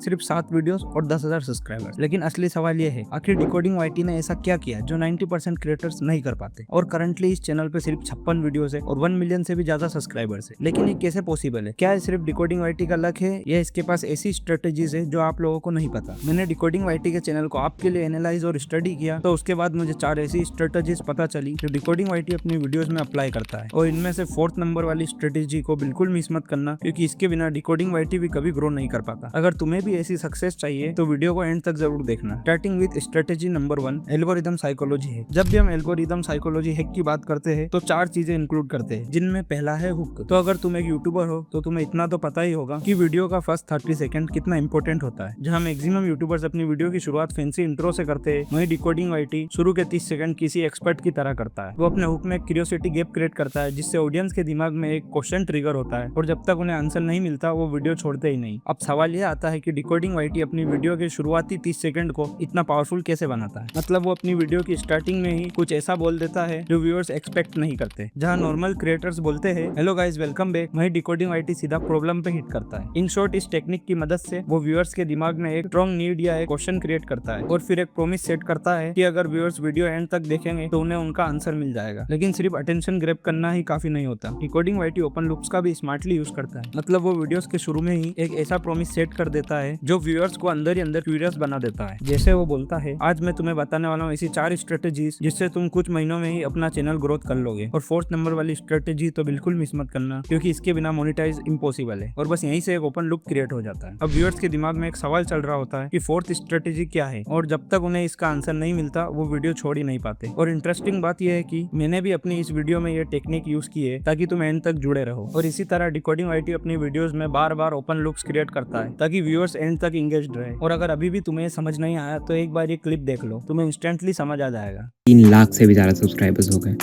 सिर्फ 7 वीडियोस और 10,000 सब्सक्राइबर्स। लेकिन असली सवाल ये है, आखिर डिकोडिंग वाईटी ने ऐसा क्या किया जो 90% क्रिएटर्स नहीं कर पाते। और करंटली इस चैनल पे सिर्फ 56 वीडियोस है और 1 मिलियन से भी ज्यादा सब्सक्राइबर्स है। लेकिन ये कैसे पॉसिबल है? क्या ये सिर्फ डिकोडिंग वाईटी का लक है या इसके पास ऐसी स्ट्रेटेजीज है जो आप लोगों को नहीं पता? मैंने डिकोडिंग वाईटी के चैनल को आपके लिए एनालाइज और स्टडी किया, तो उसके बाद मुझे 4 ऐसी स्ट्रेटेजीज पता चली जो डिकोडिंग वाईटी अपनी वीडियोस में अप्लाई करता है। और इनमें से 4th नंबर वाली स्ट्रेटेजी को बिल्कुल मिस मत करना, क्योंकि इसके बिना डिकोडिंग वाईटी भी कभी ग्रो नहीं कर पाता। अगर तुम्हें भी ऐसी सक्सेस चाहिए तो वीडियो को एंड तक जरूर देखना। Starting with strategy number 1, algorithm psychology है। जब भी हम एल्गोरिदम साइकोलॉजी हैक की बात करते हैं तो 4 चीजें इंक्लूड करते हैं, जिनमें पहला है हुक। तो अगर तुम एक यूट्यूबर हो तो तुम्हें इतना तो पता ही होगा कि वीडियो का फर्स्ट 30 सेकंड कितना इंपॉर्टेंट होता है। जहां मैक्सिमम यूट्यूबर्स अपनी वीडियो की शुरुआत फैंसी इंट्रो से करते हैं, वहीं डिकोडिंग वाईटी शुरू के 30 सेकंड किसी एक्सपर्ट की तरह करता है। वो अपने हुक में क्यूरियोसिटी गैप क्रिएट करता है, जिससे ऑडियंस के दिमाग में एक क्वेश्चन ट्रिगर होता है और जब तक उन्हें आंसर नहीं मिलता वो वीडियो छोड़ते ही नहीं। अब सवाल यह आता है कि डिकोडिंग वाईटी अपनी वीडियो के शुरुआती 30 सेकंड को इतना पावरफुल कैसे बनाता है। मतलब वो अपनी वीडियो की स्टार्टिंग में ही कुछ ऐसा बोल देता है जो व्यूअर्स एक्सपेक्ट नहीं करते। जहां नॉर्मल क्रिएटर्स बोलते हैं हेलो गाइस वेलकम बैक, वहीं डिकोडिंग वाईटी सीधा प्रॉब्लम पे हिट करता है। इन शॉर्ट, इस टेक्निक की मदद से वो व्यूअर्स के दिमाग में एक स्ट्रॉन्ग नीड या एक क्वेश्चन क्रिएट करता है और फिर एक प्रॉमिस सेट करता है कि अगर व्यूअर्स वीडियो एंड तक देखेंगे तो उन्हें उनका आंसर मिल जाएगा। लेकिन सिर्फ अटेंशन ग्रैब करना ही काफी नहीं होता। डिकोडिंग वाईटी ओपन लूप्स का भी स्मार्टली यूज करता है। मतलब वो वीडियोस के शुरू में ही एक ऐसा प्रॉमिस सेट कर देता है जो व्यूअर्स को अंदर ही अंदर क्यूरियस बना देता है। जैसे वो बोलता है आज मैं तुम्हें बताने वाला हूँ ऐसी 4 स्ट्रेटेजीज जिससे तुम कुछ महीनों में ही अपना चैनल ग्रोथ कर लोगे। और 4th नंबर वाली स्ट्रेटेजी तो बिल्कुल मिस मत करना, क्योंकि इसके बिना मोनेटाइज इम्पॉसिबल है और बस यहीं से एक ओपन लूप क्रिएट हो जाता है। अब व्यूअर्स के दिमाग में एक सवाल चल रहा होता है कि 4th स्ट्रेटेजी क्या है, और जब तक उन्हें इसका आंसर नहीं मिलता वो वीडियो छोड़ ही नहीं पाते। और इंटरेस्टिंग बात यह है कि मैंने भी अपनी इस वीडियो में ये टेक्निक यूज की है ताकि तुम एंड तक जुड़े रहो। और इसी तरह डिकोडिंग वाईटी अपनी वीडियोस में बार बार ओपन लूप्स क्रिएट करता है ताकि व्यूअर्स एंड तक इंगेज्ड रहे। और अगर अभी भी तुम्हें समझ नहीं आया तो एक बार ये क्लिप देख लो, तुम्हें इंस्टेंटली समझ आ जाएगा। 3 लाख से भी ज़्यादा सब्सक्राइबर्स हो गए।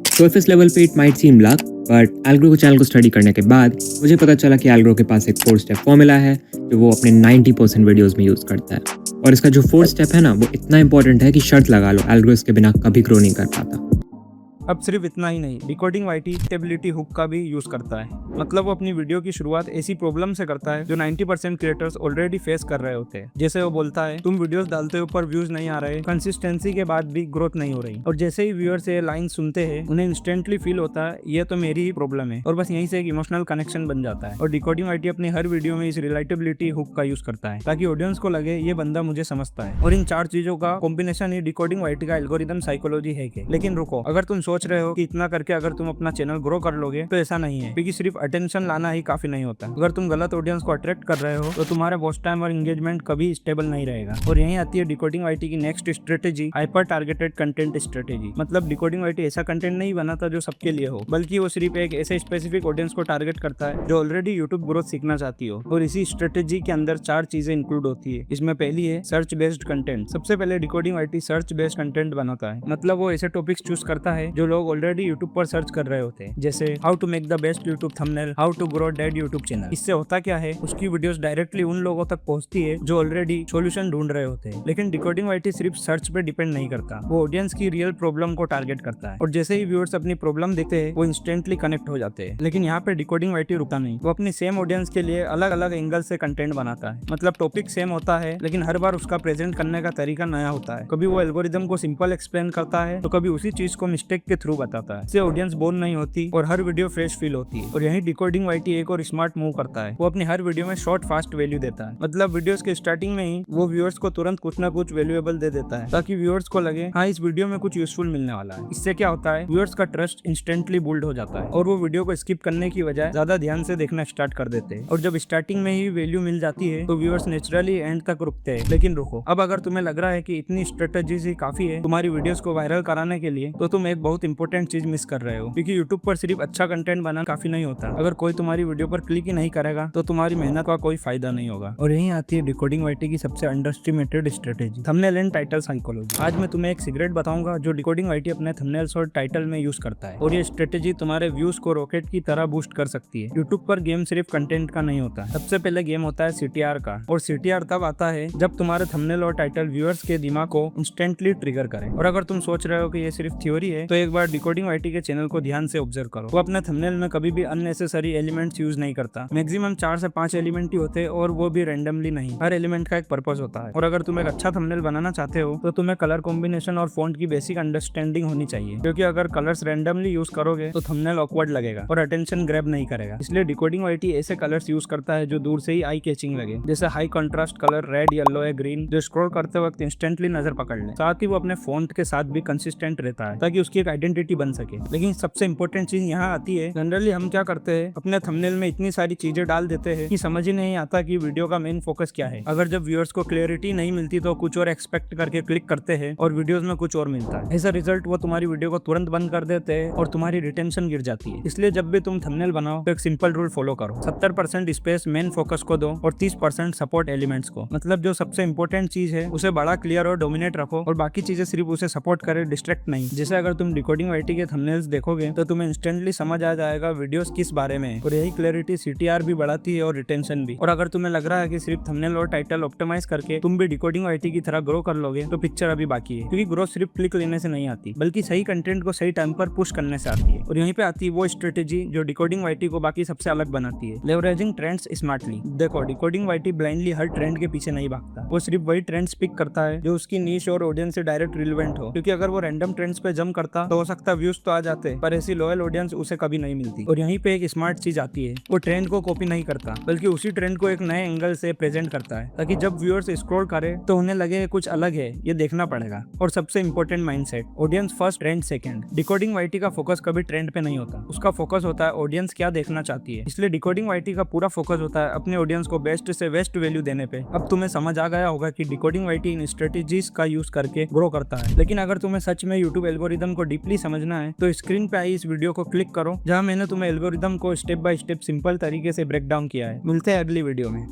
सरफेस लेवल पे it might seem lakh, but algo के चैनल को स्टडी करने के बाद मुझे पता चला कि एल्गो के पास एक 4 स्टेप फॉर्मूला है जो वो अपने 90% वीडियोस में यूज़ करता है। और इसका जो 4th स्टेप है ना, वो इतना इंपॉर्टेंट है कि शर्त लगा लो, एल्गो इसके बिना कभी ग्रो नहीं कर पाता। अब सिर्फ इतना ही नहीं, डिकोडिंग वाईटी स्टेबिलिटी हुक का भी यूज करता है। मतलब वो अपनी वीडियो की शुरुआत ऐसी प्रॉब्लम से करता है जो 90% क्रिएटर्स ऑलरेडी फेस कर रहे होते हैं। जैसे वो बोलता है तुम वीडियोस डालते हो पर व्यूज नहीं आ रहे, कंसिस्टेंसी के बाद भी ग्रोथ नहीं हो रही। और जैसे ही व्यूअर्स ये लाइन सुनते हैं उन्हें इंस्टेंटली फील होता है ये तो मेरी ही प्रॉब्लम है, और बस यहीं से एक इमोशनल कनेक्शन बन जाता है। और डिकोडिंग वाईटी अपनी हर वीडियो में इस रिलेटेबिलिटी हुक का यूज करता है ताकि ऑडियंस को लगे ये बंदा मुझे समझता है। और इन 4 चीजों का कॉम्बिनेशन ही डिकोडिंग वाईटी का एल्गोरिदम साइकोलॉजी है। लेकिन रुको, अगर तुम सोच रहे हो कि इतना करके अगर तुम अपना चैनल ग्रो कर लोगे तो ऐसा नहीं है, क्योंकि सिर्फ अटेंशन लाना ही काफी नहीं होता। अगर तुम गलत ऑडियंस को अट्रैक्ट कर रहे हो तो तुम्हारा वॉच टाइम और एंगेजमेंट कभी स्टेबल नहीं रहेगा। और यहीं आती है डिकोडिंग वाईटी की next strategy, hyper targeted content strategy. मतलब डिकोडिंग वाईटी ऐसा कंटेंट नहीं बनाता जो सबके लिए हो, बल्कि वो सिर्फ एक ऐसे स्पेसिफिक ऑडियंस को टारगेट करता है जो ऑलरेडी यूट्यूब ग्रोथ सीखना चाहती हो। और इसी स्ट्रेटेजी के अंदर 4 चीजें इंक्लूड होती है। इसमें पहली है सर्च बेस्ड कंटेंट। सबसे पहले decoding YT search based content बनाता है। मतलब वो ऐसे टॉपिक्स चूज करता है जो लोग ऑलरेडी यूट्यूब पर सर्च कर रहे होते हैं, जैसे how to make the best YouTube thumbnail, how to grow dead YouTube channel. इससे होता क्या है, उसकी वीडियोस डायरेक्टली उन लोगों तक पहुंचती है जो ऑलरेडी सॉल्यूशन ढूंढ रहे होते हैं। लेकिन डिकोडिंग वाईटी सिर्फ सर्च पे डिपेंड नहीं करता, वो ऑडियंस की रियल प्रॉब्लम को टारगेट करता है। और जैसे ही व्यूअर्स अपनी प्रॉब्लम देखते हैं वो इंस्टेंटली कनेक्ट हो जाते हैं। लेकिन यहाँ पे डिकोडिंग वाईटी रुकता नहीं, वो अपनी सेम ऑडियंस के लिए अलग अलग एंगल से कंटेंट बनाता है। मतलब टॉपिक सेम होता है लेकिन हर बार उसका प्रेजेंट करने का तरीका नया होता है। कभी वो एल्गोरिदम को सिंपल एक्सप्लेन करता है तो कभी उसी चीज को मिस्टेक के थ्रू बताता है। इससे ऑडियंस बोर नहीं होती और हर वीडियो फ्रेश फील होती है। और यही डिकोडिंग वाईटी एक और स्मार्ट मूव करता है, वो अपनी हर वीडियो में शॉर्ट फास्ट वैल्यू देता है। मतलब वीडियोस के स्टार्टिंग में ही वो व्यूअर्स को तुरंत कुछ ना कुछ वैल्यूएबल दे देता है ताकि व्यूअर्स को लगे हाँ इस वीडियो में कुछ यूजफुल मिलने वाला है। इससे क्या होता है, व्यूअर्स का ट्रस्ट इंस्टेंटली बिल्ड हो जाता है और वो वीडियो को स्किप करने की बजाय ज्यादा ध्यान से देखना स्टार्ट कर देते हैं। और जब स्टार्टिंग में ही वैल्यू मिल जाती है तो व्यूअर्स नेचुरली एंड तक रुकते हैं। लेकिन रुको, अब अगर तुम्हें लग रहा है कि इतनी स्ट्रेटेजीज ही काफी है तुम्हारी वीडियोस को वायरल कराने के लिए, तो तुम एक बहुत इंपॉर्टेंट चीज मिस कर रहे हो। क्योंकि यूट्यूब पर सिर्फ अच्छा कंटेंट बनाना काफी नहीं होता, अगर कोई तुम्हारी वीडियो पर क्लिक ही नहीं करेगा तो तुम्हारी मेहनत का कोई फायदा नहीं होगा। और यहीं आती है डिकोडिंग वाईटी की सबसे अंडरएस्टिमेटेड strategy, thumbnail and title psychology. आज मैं तुम्हें एक सीक्रेट बताऊंगा जो डिकोडिंग वाईटी अपने थंबनेल्स और टाइटल में यूज करता है। और ये स्ट्रेटेजी तुम्हारे व्यूज को रॉकेट की तरह बूस्ट कर सकती है। यूट्यूब पर गेम सिर्फ कंटेंट का नहीं होता, सबसे पहले गेम होता है CTR का। और CTR तब आता है जब तुम्हारे थंबनेल और टाइटल व्यूअर्स के दिमाग को इंस्टेंटली ट्रिगर करे। और अगर तुम सोच रहे हो कि ये सिर्फ थ्योरी है तो एक बार डिकोडिंग वाईटी के चैनल को ध्यान से ऑब्जर्व करो। वो अपने थंबनेल में कभी भी अननेसेसरी एलिमेंट्स यूज नहीं करता। मैक्सिमम 4 से 5 एलिमेंट ही होते हैं और वो भी रैंडमली नहीं। हर एलिमेंट का एक पर्पस होता है। और अगर तुम एक अच्छा थंबनेल बनाना चाहते हो तो तुम्हें कलर कॉम्बिनेशन और फॉन्ट की बेसिक अंडरस्टैंडिंग होनी चाहिए, क्योंकि अगर कलर्स रैंडमली यूज करोगे तो थंबनेल ऑकवर्ड लगेगा और अटेंशन ग्रैब नहीं करेगा। इसलिए डिकोडिंग वाईटी ऐसे कलर्स यूज करता है जो दूर से ही आई कैचिंग लगे, जैसे high contrast colour red, yellow या ग्रीन, जो स्क्रॉल करते वक्त इंस्टेंटली नजर पकड़ ले। साथ ही वो अपने फॉन्ट के साथ भी कंसिस्टेंट रहता है ताकि उसकी एक आइडेंटिटी बन सके। लेकिन सबसे इंपॉर्टेंट चीज यहाँ आती है, जनरली हम क्या करते हैं, अपने थंबनेल में इतनी सारी चीजें डाल देते हैं कि समझ ही नहीं आता कि वीडियो का मेन फोकस क्या है। अगर जब व्यूअर्स को क्लियरिटी नहीं मिलती तो कुछ और एक्सपेक्ट करके क्लिक करते हैं और वीडियोस में कुछ और मिलता है। ऐसा रिजल्ट वो तुम्हारी वीडियो को तुरंत बंद कर देते हैं और तुम्हारी रिटेंशन गिर जाती है। इसलिए जब भी तुम थंबनेल बनाओ तो एक सिंपल रूल फॉलो करो। 70% स्पेस मेन फोकस को दो और 30% सपोर्ट एलिमेंट्स को। मतलब जो सबसे इंपॉर्टेंट चीज है उसे बड़ा, क्लियर और डोमिनेट रखो और बाकी चीजें सिर्फ उसे सपोर्ट करे, डिस्ट्रैक्ट नहीं। जैसे अगर तुम डिकोडिंग वाईटी के थंबनेल्स देखोगे तो तुम्हें इंस्टेंटली समझ आ जाएगा वीडियोस किस बारे में है, और यही क्लैरिटी CTR भी बढ़ाती है और रिटेंशन भी। और अगर तुम्हें लग रहा है कि सिर्फ थंबनेल और टाइटल ऑप्टिमाइज करके तुम भी डिकोडिंग वाईटी की तरह ग्रो कर लोगे तो पिक्चर अभी बाकी है, क्योंकि ग्रोथ सिर्फ क्लिक लेने से नहीं आती बल्कि सही कंटेंट को सही टाइम पर पुश करने से आती है। और यहीं पे आती है वो स्ट्रेटेजी जो डिकोडिंग वाईटी को बाकी सबसे अलग बनाती है, लेवरेजिंग ट्रेंड्स स्मार्टली। देखो, डिकोडिंग वाईटी ब्लाइंडली हर ट्रेंड के पीछे नहीं भागता। वो सिर्फ वही ट्रेंड्स पिक करता है जो उसकी नीश और ऑडियंस से डायरेक्ट रिलेवेंट हो, क्योंकि अगर वो रैंडम ट्रेंड्स पे जंप करता तो हो सकता व्यूज तो आ जाते पर ऐसी लॉयल ऑडियंस उसे कभी नहीं मिलती। और यहीं पे एक स्मार्ट चीज आती है, वो ट्रेंड को कॉपी नहीं करता बल्कि उसी ट्रेंड को एक नए एंगल से प्रेजेंट करता है, ताकि जब व्यूअर्स स्क्रॉल करे तो उन्हें लगे कुछ अलग है, ये देखना पड़ेगा। और सबसे important mindset, audience first, trend second. Decoding YT का फोकस कभी ट्रेंड पे नहीं होता, उसका फोकस होता है ऑडियंस क्या देखना चाहती है। इसलिए डिकोडिंग वाईटी का पूरा फोकस होता है अपने ऑडियंस को बेस्ट से बेस्ट वैल्यू देने पे। अब तुम्हें समझ आ गया होगा कि डिकोडिंग वाईटी इन स्ट्रेटेजीज का यूज करके ग्रो करता है। लेकिन अगर तुम्हें सच में यूट्यूब एल्गोरिदम को डीपली समझना है तो स्क्रीन पे आई इस वीडियो को क्लिक करो, जहां मैंने तुम्हें एल्गोरिदम को स्टेप बाय स्टेप सिंपल तरीके से ब्रेक डाउन किया है। मिलते हैं अगली वीडियो में।